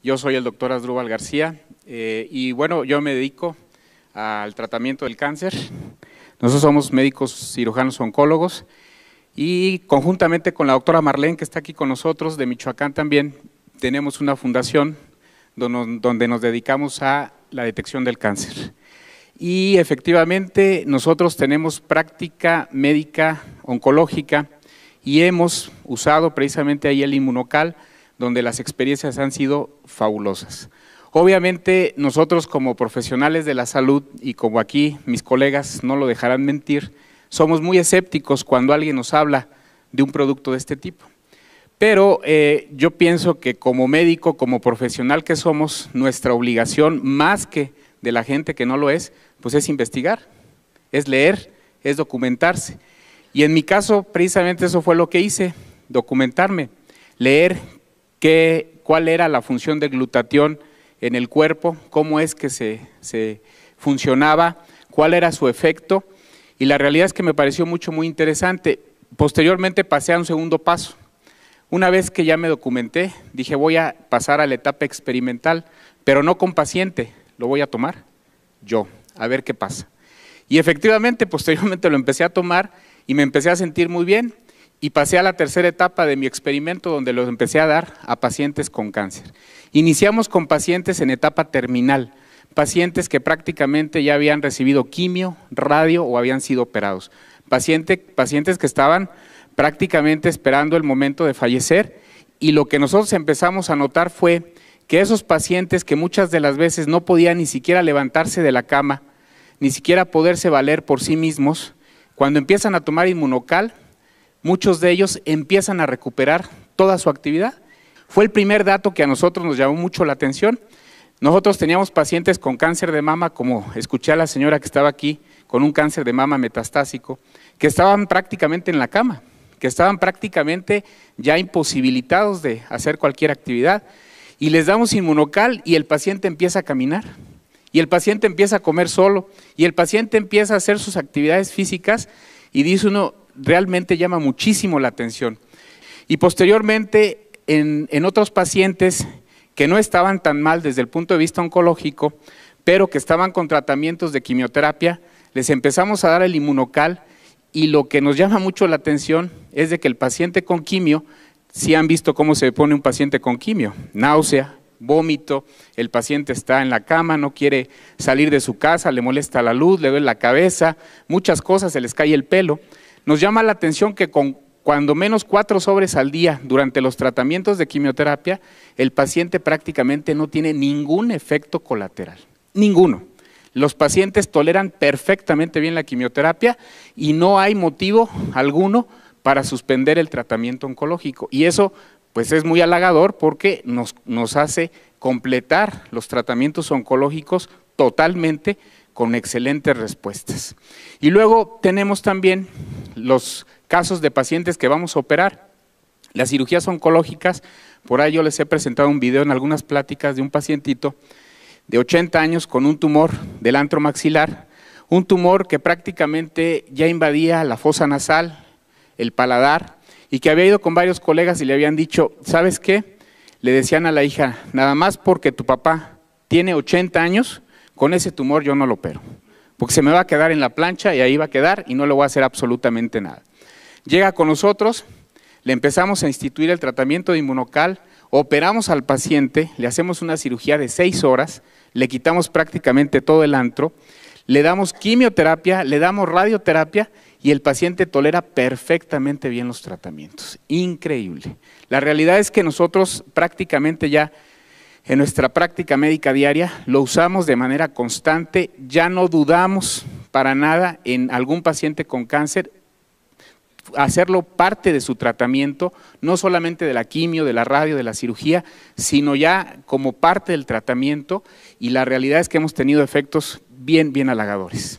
Yo soy el doctor Asdrúbal García y bueno, yo me dedico al tratamiento del cáncer. Nosotros somos médicos cirujanos oncólogos y conjuntamente con la doctora Marlene, que está aquí con nosotros, de Michoacán también, tenemos una fundación donde nos dedicamos a la detección del cáncer. Y efectivamente nosotros tenemos práctica médica oncológica y hemos usado precisamente ahí el Inmunocal, donde las experiencias han sido fabulosas. Obviamente nosotros como profesionales de la salud y como aquí mis colegas no lo dejarán mentir, somos muy escépticos cuando alguien nos habla de un producto de este tipo. Pero yo pienso que como médico, como profesional que somos, nuestra obligación, más que de la gente que no lo es, pues es investigar, es leer, es documentarse. Y en mi caso, precisamente eso fue lo que hice, documentarme, leer cuál era la función del glutatión en el cuerpo, cómo es que se funcionaba, cuál era su efecto, y la realidad es que me pareció muy interesante. Posteriormente pasé a un segundo paso. Una vez que ya me documenté, dije voy a pasar a la etapa experimental, pero no con paciente, lo voy a tomar yo, a ver qué pasa. Y efectivamente, posteriormente lo empecé a tomar y me empecé a sentir muy bien y pasé a la tercera etapa de mi experimento donde lo empecé a dar a pacientes con cáncer. Iniciamos con pacientes en etapa terminal, pacientes que prácticamente ya habían recibido quimio, radio o habían sido operados, pacientes que estaban prácticamente esperando el momento de fallecer, y lo que nosotros empezamos a notar fue que esos pacientes que muchas de las veces no podían ni siquiera levantarse de la cama, ni siquiera poderse valer por sí mismos, cuando empiezan a tomar Inmunocal, muchos de ellos empiezan a recuperar toda su actividad. Fue el primer dato que a nosotros nos llamó mucho la atención. Nosotros teníamos pacientes con cáncer de mama, como escuché a la señora que estaba aquí, con un cáncer de mama metastásico, que estaban prácticamente en la cama, que estaban prácticamente ya imposibilitados de hacer cualquier actividad, y les damos Inmunocal y el paciente empieza a caminar, y el paciente empieza a comer solo, y el paciente empieza a hacer sus actividades físicas, y dice uno, realmente llama muchísimo la atención. Y posteriormente, en otros pacientes que no estaban tan mal desde el punto de vista oncológico, pero que estaban con tratamientos de quimioterapia, les empezamos a dar el Inmunocal, y lo que nos llama mucho la atención es de que el paciente con quimio, si han visto cómo se pone un paciente con quimio, náusea, vómito, el paciente está en la cama, no quiere salir de su casa, le molesta la luz, le duele la cabeza, muchas cosas, se les cae el pelo. Nos llama la atención que con cuando menos 4 sobres al día durante los tratamientos de quimioterapia, el paciente prácticamente no tiene ningún efecto colateral, ninguno. Los pacientes toleran perfectamente bien la quimioterapia y no hay motivo alguno para suspender el tratamiento oncológico. Y eso pues es muy halagador porque nos hace completar los tratamientos oncológicos totalmente con excelentes respuestas. Y luego tenemos también los casos de pacientes que vamos a operar. Las cirugías oncológicas, por ahí yo les he presentado un video en algunas pláticas de un pacientito de 80 años con un tumor del antro maxilar, un tumor que prácticamente ya invadía la fosa nasal, el paladar, y que había ido con varios colegas y le habían dicho, ¿sabes qué? Le decían a la hija, nada más porque tu papá tiene 80 años, con ese tumor yo no lo opero, porque se me va a quedar en la plancha y ahí va a quedar y no le voy a hacer absolutamente nada. Llega con nosotros, le empezamos a instituir el tratamiento de Inmunocal, operamos al paciente, le hacemos una cirugía de 6 horas, le quitamos prácticamente todo el antro, le damos quimioterapia, le damos radioterapia y el paciente tolera perfectamente bien los tratamientos. Increíble. La realidad es que nosotros prácticamente ya en nuestra práctica médica diaria lo usamos de manera constante, ya no dudamos para nada en algún paciente con cáncer, hacerlo parte de su tratamiento, no solamente de la quimio, de la radio, de la cirugía, sino ya como parte del tratamiento, y la realidad es que hemos tenido efectos bien halagadores.